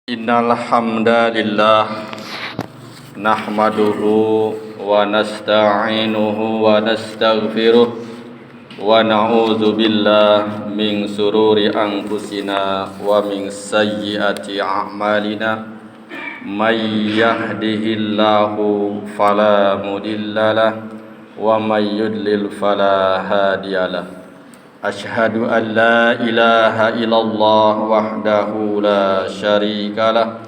Innal hamdalillah nahmaduhu wa nasta'inuhu wa nastaghfiruh wa na'udzu billahi min sururi anfusina wa min sayyiati a'malina may yahdihillahu fala mudhillalah wa may yudlil fala hadiyalah. Asyhadu an la ilaha illallah wahdahu la syarika lah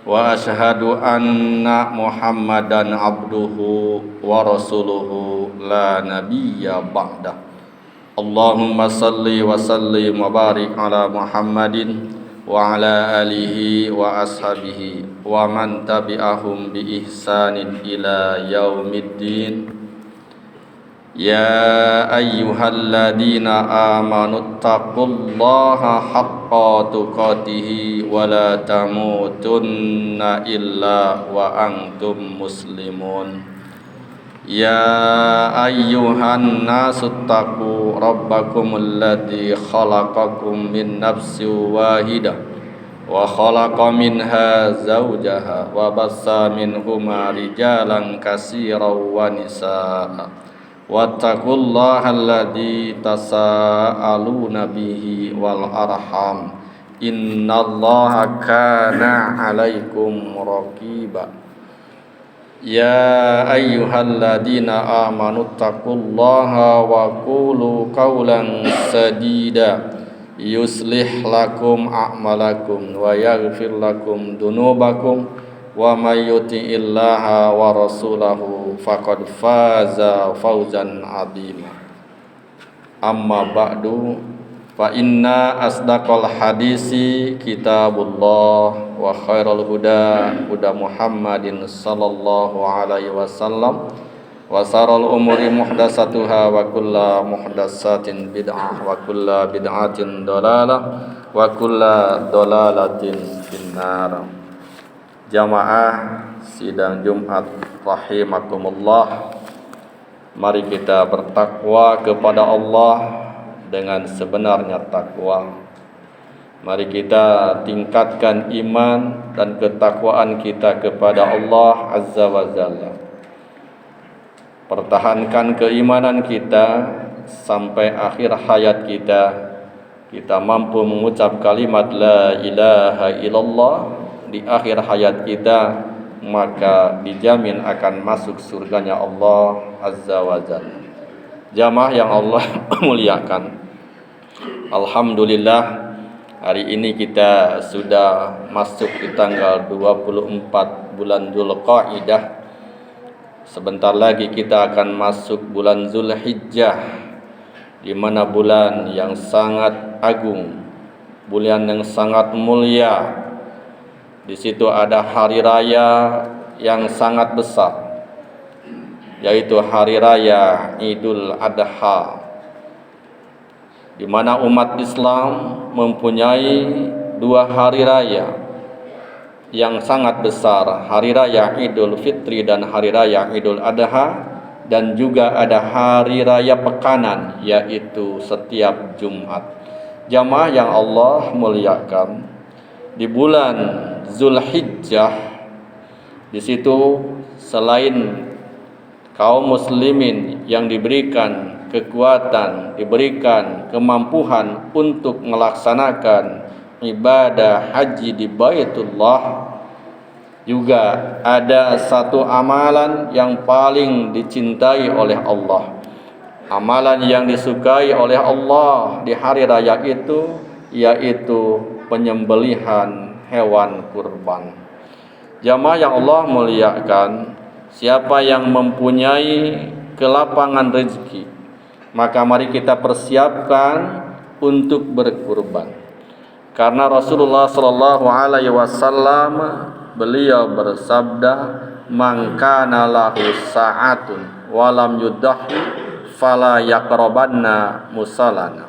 wa asyhadu anna Muhammadan abduhu wa rasuluhu la nabiyya ba'dah. Allahumma salli wa sallim wa barik ala Muhammadin wa ala alihi wa ashabihi wa man tabi'ahum bi ihsanin ila yaumiddin. Ya ayyuhalladzina amanu taqullaha haqqa tuqatih wa la tamutunna illa wa antum muslimun. Ya ayyuhan nasu taqu rabbakumul ladzi khalaqakum min nafsin wahidah wa khalaqa minha zawjaha wa bassa minhuma rijalan katsiran wa nisaa. Wattaqullaha alladzi tasaaluna bihi wal arham innallaha kana 'alaikum raqiba. Ya ayyuhalladzina amanu taqullaha wa qulu qawlan sadida yuslih lakum a'malakum wa yaghfir lakum dunubakum wa may yuti'illaha wa rasulahu faqad faza fawzan 'azima. Amma ba'du, fa inna asdaqal hadisi kitabullah wa khairal huda huda Muhammadin sallallahu alaihi wasallam wa saral umuri muhdatsatuha wa kullu muhdatsatin bid'ah wa kullu bid'atin dalalah wa kullu dalalatin finnar. Jamaah sidang Jumat rahimakumullah, mari kita bertakwa kepada Allah dengan sebenarnya takwa. Mari kita tingkatkan iman dan ketakwaan kita kepada Allah Azza wa Jalla. Pertahankan keimanan kita sampai akhir hayat kita. Kita mampu mengucap kalimat la ilaha illallah di akhir hayat kita, maka dijamin akan masuk surganya Allah Azza wa Jalla. Jamaah yang Allah muliakan, alhamdulillah hari ini kita sudah masuk di tanggal 24 bulan Dzulqa'dah. Sebentar lagi kita akan masuk bulan Zulhijjah, di mana bulan yang sangat agung, bulan yang sangat mulia. Di situ ada hari raya yang sangat besar, yaitu hari raya Idul Adha, di mana umat Islam mempunyai dua hari raya yang sangat besar, hari raya Idul Fitri dan hari raya Idul Adha, dan juga ada hari raya pekanan, yaitu setiap Jumat. Jamaah yang Allah muliakan, di bulan Zulhijjah, di situ selain kaum muslimin yang diberikan kekuatan, diberikan kemampuan untuk melaksanakan ibadah haji di Baitullah, juga ada satu amalan yang paling dicintai oleh Allah, amalan yang disukai oleh Allah di hari raya itu, yaitu penyembelihan hewan kurban. Jamaah yang Allah muliakan, siapa yang mempunyai kelapangan rezeki, maka mari kita persiapkan untuk berkurban. Karena Rasulullah sallallahu alaihi wasallam beliau bersabda, "Man kana lahu sa'atun wa lam yudahhi fala yaqrabanna musallana."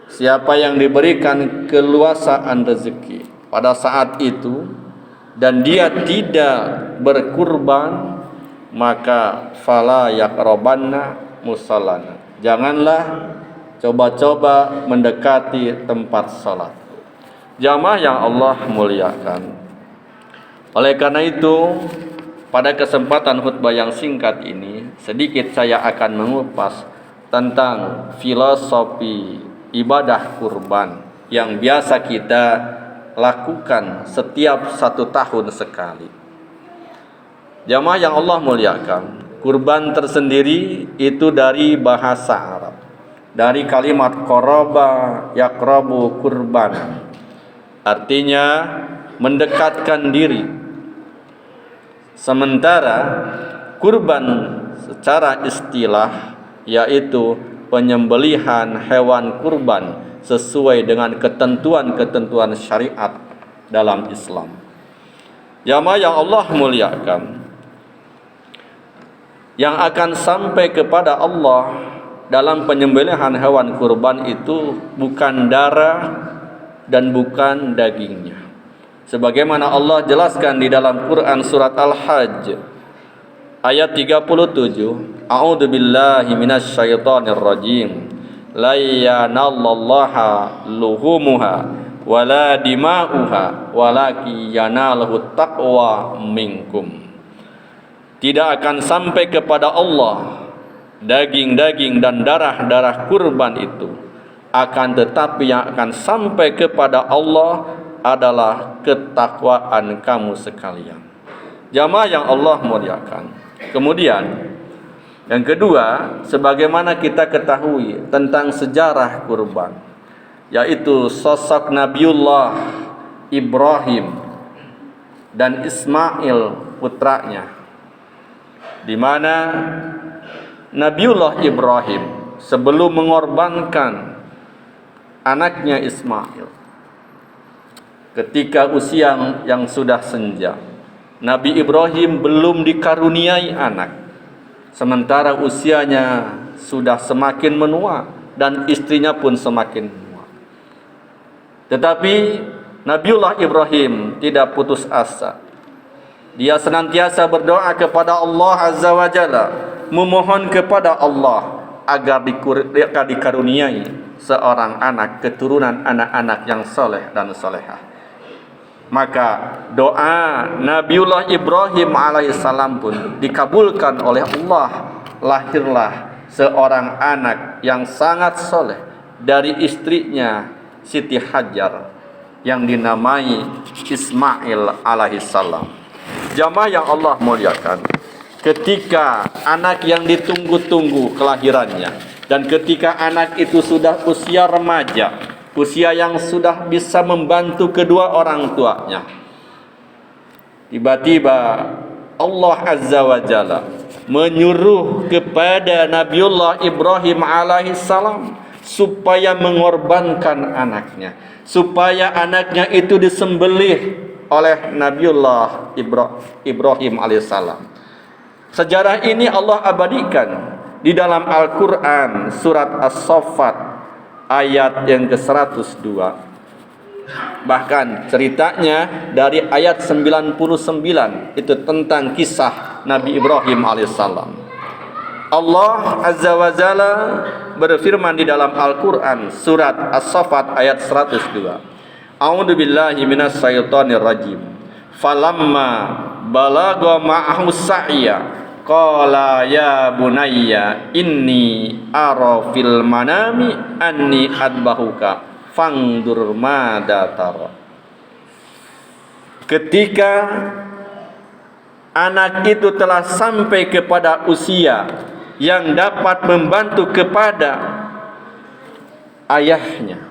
Siapa yang diberikan keluasaan rezeki pada saat itu dan dia tidak berkurban, maka fala yaqrabanna musallana. Janganlah coba-coba mendekati tempat salat. Jamaah yang Allah muliakan. Oleh karena itu, pada kesempatan khutbah yang singkat ini, sedikit saya akan mengupas tentang filosofi ibadah kurban yang biasa kita lakukan setiap 1 tahun sekali. Jamaah yang Allah muliakan, kurban tersendiri itu dari bahasa Arab, dari kalimat qaraba yaqrabu kurban, artinya mendekatkan diri. Sementara kurban secara istilah yaitu penyembelihan hewan kurban sesuai dengan ketentuan-ketentuan syariat dalam Islam. Jamaah yang Allah muliakan, yang akan sampai kepada Allah dalam penyembelihan hewan kurban itu bukan darah dan bukan dagingnya. Sebagaimana Allah jelaskan di dalam Quran surat Al-Hajj ayat 37, A'udzu billahi minasy syaithanir rajim. La yanallaha luhumuha wala dima'uha walaki yanaluhu taqwa minkum. Tidak akan sampai kepada Allah daging-daging dan darah-darah kurban itu, akan tetapi yang akan sampai kepada Allah adalah ketakwaan kamu sekalian. Jamaah yang Allah muliakan. Kemudian yang kedua, sebagaimana kita ketahui tentang sejarah kurban, yaitu sosok Nabiullah Ibrahim dan Ismail putranya, di mana Nabiullah Ibrahim sebelum mengorbankan anaknya Ismail ketika usia yang sudah senja, Nabi Ibrahim belum dikaruniai anak, sementara usianya sudah semakin menua dan istrinya pun semakin menua. Tetapi Nabiullah Ibrahim tidak putus asa. Dia senantiasa berdoa kepada Allah Azza wa Jalla, memohon kepada Allah agar dikaruniai seorang anak, keturunan anak-anak yang soleh dan solehah. Maka doa Nabiullah Ibrahim alaihissalam pun dikabulkan oleh Allah. Lahirlah seorang anak yang sangat soleh dari istrinya Siti Hajar yang dinamai Ismail alaihissalam. Jamaah yang Allah muliakan, ketika anak yang ditunggu-tunggu kelahirannya, dan ketika anak itu sudah usia remaja, usia yang sudah bisa membantu kedua orang tuanya, tiba-tiba Allah Azza wa Jalla menyuruh kepada Nabiullah Ibrahim alaihissalam supaya mengorbankan anaknya, supaya anaknya itu disembelih oleh Nabiullah Ibrahim alaihissalam. Sejarah ini Allah abadikan di dalam Al-Quran surat As-Saffat ayat yang ke-102. Bahkan ceritanya dari ayat 99 itu tentang kisah Nabi Ibrahim alaihissalam. Allah Azza wa Jalla berfirman di dalam Al-Quran surat As-Saffat ayat 102. A'udzu billahi minasy syaithanir rajim. Falamma balagha ma'ahu sa'ya qala ya bunayya inni ara fil manami anni adbahuka fangdur mada tara. Ketika anak itu telah sampai kepada usia yang dapat membantu kepada ayahnya,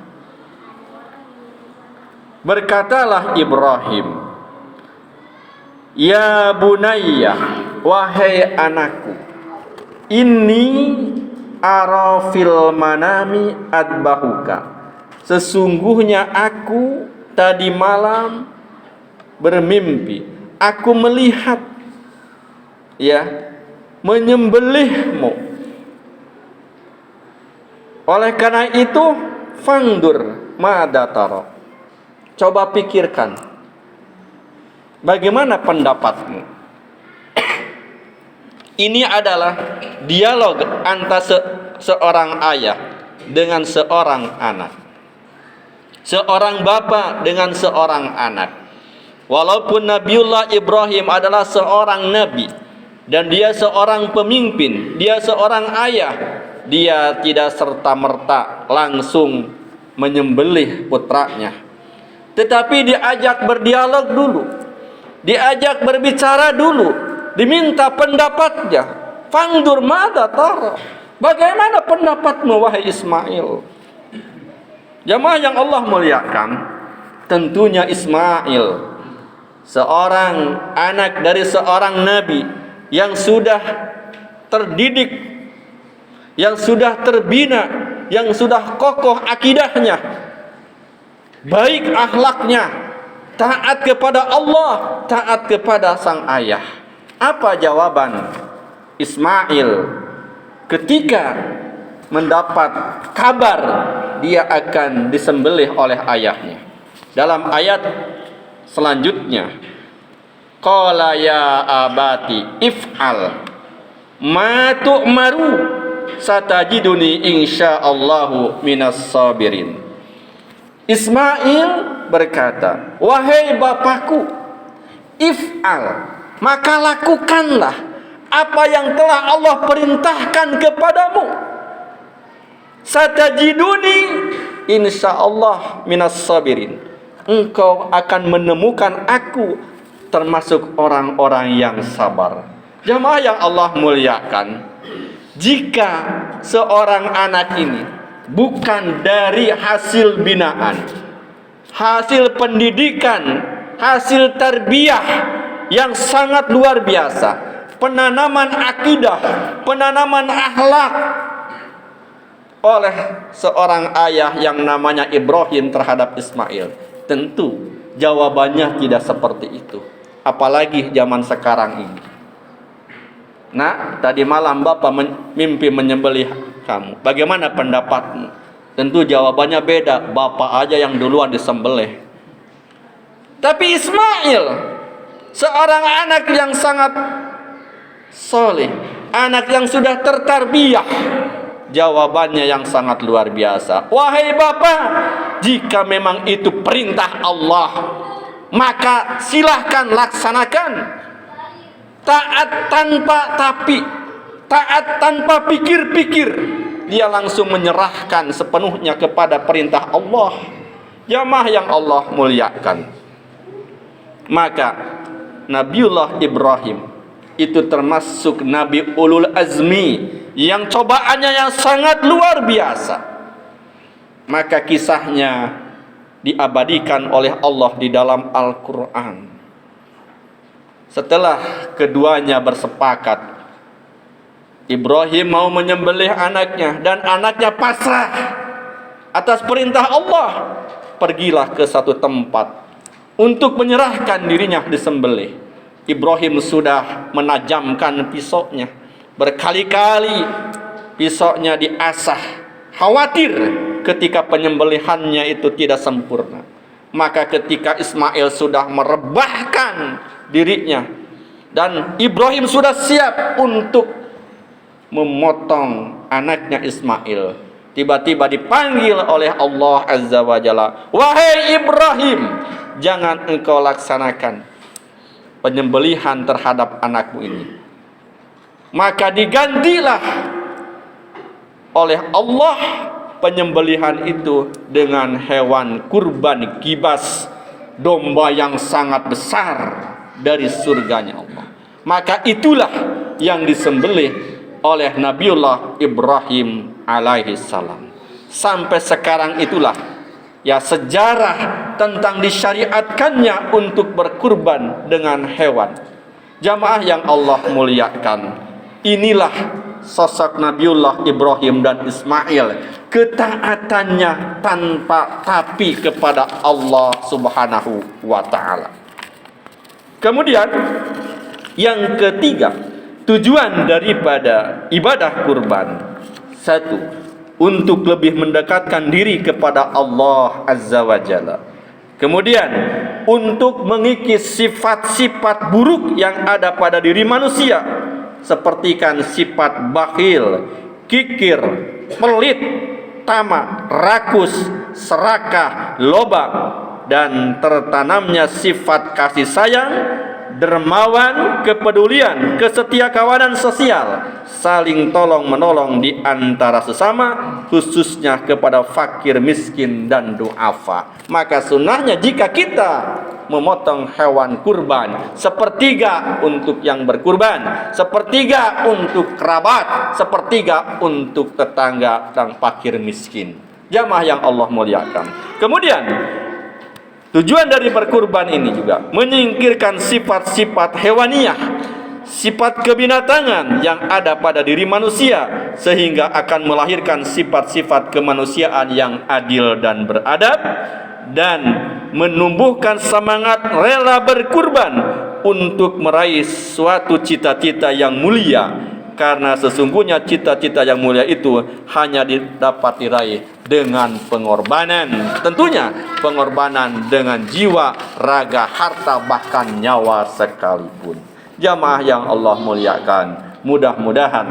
berkatalah Ibrahim, ya bunayya, wahai anakku, inni ara fil manami adbahuka, sesungguhnya aku tadi malam bermimpi, aku melihat menyembelihmu. Oleh karena itu fangdur mada tara, coba pikirkan bagaimana pendapatmu. Ini adalah dialog antara seorang ayah dengan seorang anak. seorang bapa dengan seorang anak. Walaupun Nabiullah Ibrahim adalah seorang nabi dan dia seorang pemimpin, dia seorang ayah, dia tidak serta-merta langsung menyembelih putranya. Tetapi diajak berdialog dulu, diajak berbicara dulu, diminta pendapatnya. Fangdur mada tara, bagaimana pendapatmu wahai Ismail? Jamaah yang Allah muliakan, tentunya Ismail seorang anak dari seorang nabi yang sudah terdidik, yang sudah terbina, yang sudah kokoh akidahnya, baik akhlaknya, taat kepada Allah, taat kepada sang ayah. Apa jawaban Ismail ketika mendapat kabar dia akan disembelih oleh ayahnya? Dalam ayat selanjutnya, qala ya abati if'al ma tu'maru satajiduni insyaallahu minas sabirin. Ismail berkata, wahai bapakku, if'al, maka lakukanlah apa yang telah Allah perintahkan kepadamu. Satajiduni insyaallah minas sabirin. Engkau akan menemukan aku termasuk orang-orang yang sabar. Jamaah yang Allah muliakan, jika seorang anak ini bukan dari hasil binaan, hasil pendidikan, hasil tarbiyah yang sangat luar biasa, penanaman akidah, penanaman akhlak oleh seorang ayah yang namanya Ibrahim terhadap Ismail, tentu jawabannya tidak seperti itu. Apalagi zaman sekarang ini. Nah, tadi malam Bapak mimpi menyembelih kamu. Bagaimana pendapatmu? Tentu jawabannya beda. Bapak aja yang duluan disembelih. Tapi Ismail, seorang anak yang sangat soleh, anak yang sudah tertarbiyah, jawabannya yang sangat luar biasa. Wahai Bapak, jika memang itu perintah Allah, maka silahkan laksanakan. Taat tanpa tapi, taat tanpa pikir-pikir. Dia langsung menyerahkan sepenuhnya kepada perintah Allah. Jamaah yang Allah muliakan, maka Nabiullah Ibrahim itu termasuk Nabi Ulul Azmi yang cobaannya yang sangat luar biasa. Maka kisahnya diabadikan oleh Allah di dalam Al-Quran. Setelah keduanya bersepakat, Ibrahim mau menyembelih anaknya dan anaknya pasrah atas perintah Allah. Pergilah ke satu tempat untuk menyerahkan dirinya disembelih. Ibrahim sudah menajamkan pisaunya, berkali-kali pisaunya diasah, khawatir ketika penyembelihannya itu tidak sempurna. Maka ketika Ismail sudah merebahkan dirinya dan Ibrahim sudah siap untuk memotong anaknya Ismail, tiba-tiba dipanggil oleh Allah Azza wa Jalla, wahai Ibrahim, jangan engkau laksanakan penyembelihan terhadap anakmu ini. Maka digantilah oleh Allah penyembelihan itu dengan hewan kurban kibas, domba yang sangat besar dari surganya Allah. Maka itulah yang disembelih oleh Nabiullah Ibrahim alaihi salam. Sampai sekarang itulah ya sejarah tentang disyariatkannya untuk berkurban dengan hewan. Jamaah yang Allah muliakan, inilah sosok Nabiullah Ibrahim dan Ismail, ketaatannya tanpa tapi kepada Allah Subhanahu wa ta'ala. Kemudian yang ketiga, tujuan daripada ibadah kurban, satu, untuk lebih mendekatkan diri kepada Allah Azza wa Jalla. Kemudian untuk mengikis sifat-sifat buruk yang ada pada diri manusia, seperti kan sifat bakhil, kikir, pelit, pertama, rakus, serakah, loba, dan tertanamnya sifat kasih sayang, dermawan, kepedulian, kesetiakawanan sosial, saling tolong menolong di antara sesama, khususnya kepada fakir, miskin, dan duafa. Maka sunnahnya jika kita memotong hewan kurban, sepertiga untuk yang berkurban, sepertiga untuk kerabat, sepertiga untuk tetangga dan fakir miskin. Jamaah yang Allah muliakan. Kemudian tujuan dari berkurban ini juga menyingkirkan sifat-sifat hewaniyah, sifat kebinatangan yang ada pada diri manusia, sehingga akan melahirkan sifat-sifat kemanusiaan yang adil dan beradab, dan menumbuhkan semangat rela berkurban untuk meraih suatu cita-cita yang mulia. Karena sesungguhnya cita-cita yang mulia itu hanya dapat diraih dengan pengorbanan. Tentunya pengorbanan dengan jiwa, raga, harta, bahkan nyawa sekalipun. Jamaah yang Allah muliakan, mudah-mudahan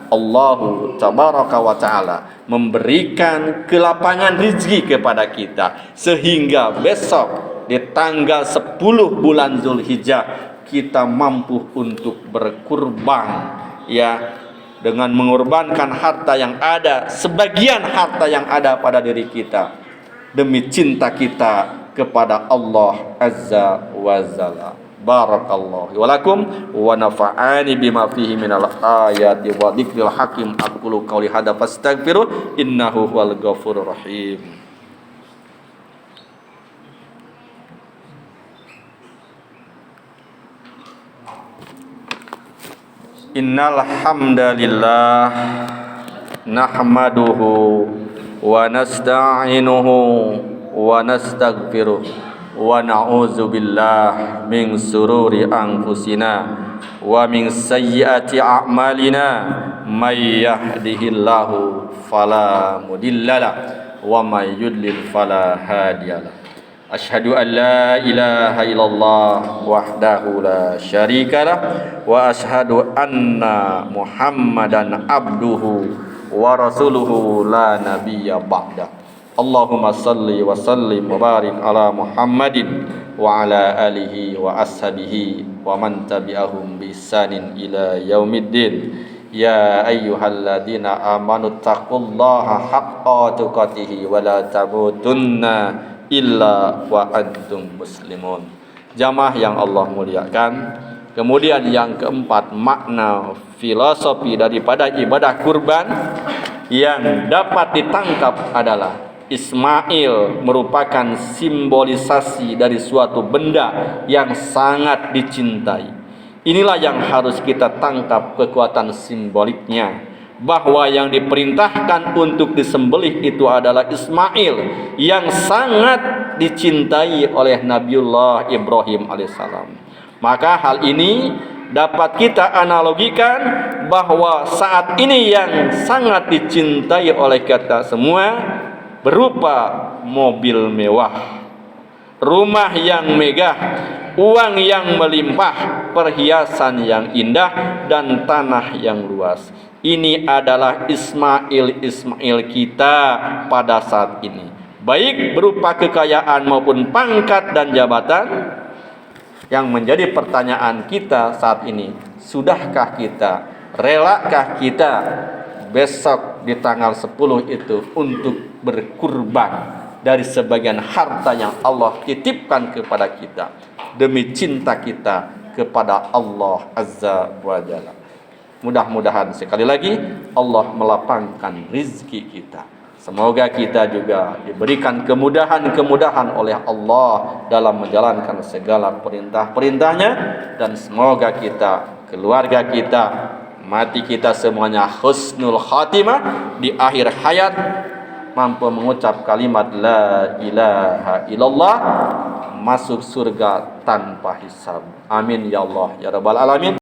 Allahu tabaraka wa ta'ala memberikan kelapangan rezeki kepada kita, sehingga besok di tanggal 10 bulan Zulhijjah kita mampu untuk berkurban, ya, dengan mengorbankan harta yang ada, sebagian harta yang ada pada diri kita, demi cinta kita kepada Allah Azza wa Jalla. Barakallahu wa lakum wa nafa'ani bima fihi minal ayati wa dzikril hakim. Aqulu qouli hadza fastaghfiruh innahu huwal ghafurur rahim. Innal hamdalillah nahmaduhu wa nasta'inuhu wa nastaghfiruh wa na'udzu billah min sururi anfusina wa min sayyiati a'malina may yahdihillahu fala mudhillalah wa may yudlil fala hadiyalah. Asyhadu an la ilaha illallah wahdahu la syarikalah wa asyhadu anna Muhammadan abduhu wa rasuluhu la nabiyya ba'da. Allahumma salli wa sallim wa barik ala Muhammadin wa ala alihi wa ashabihi wa man tabi'ahum bi ihsanin ila yaumiddin. Ya ayyuhalladzina amanu taqullaha haqqa tuqatih wa la tamutunna illa wa antum muslimun. Jamaah yang Allah muliakan. Kemudian yang keempat, makna filosofi daripada ibadah kurban yang dapat ditangkap adalah Ismail merupakan simbolisasi dari suatu benda yang sangat dicintai. Inilah yang harus kita tangkap kekuatan simboliknya, bahwa yang diperintahkan untuk disembelih itu adalah Ismail yang sangat dicintai oleh Nabiullah Ibrahim alaihissalam. Maka hal ini dapat kita analogikan bahwa saat ini yang sangat dicintai oleh kita semua berupa mobil mewah, rumah yang megah, uang yang melimpah, perhiasan yang indah, dan tanah yang luas. Ini adalah Ismail kita pada saat ini, baik berupa kekayaan maupun pangkat dan jabatan. Yang menjadi pertanyaan kita saat ini, sudahkah kita, relakah kita besok di tanggal 10 itu untuk berkurban dari sebagian harta yang Allah titipkan kepada kita demi cinta kita kepada Allah Azza wa Jalla. Mudah-mudahan sekali lagi Allah melapangkan rizki kita. Semoga kita juga diberikan kemudahan-kemudahan oleh Allah dalam menjalankan segala perintah-perintahnya, dan semoga kita, keluarga kita, mati kita semuanya husnul khatimah, di akhir hayat mampu mengucap kalimat la ilaha illallah, masuk surga tanpa hisab. Amin ya Allah ya rabbal alamin.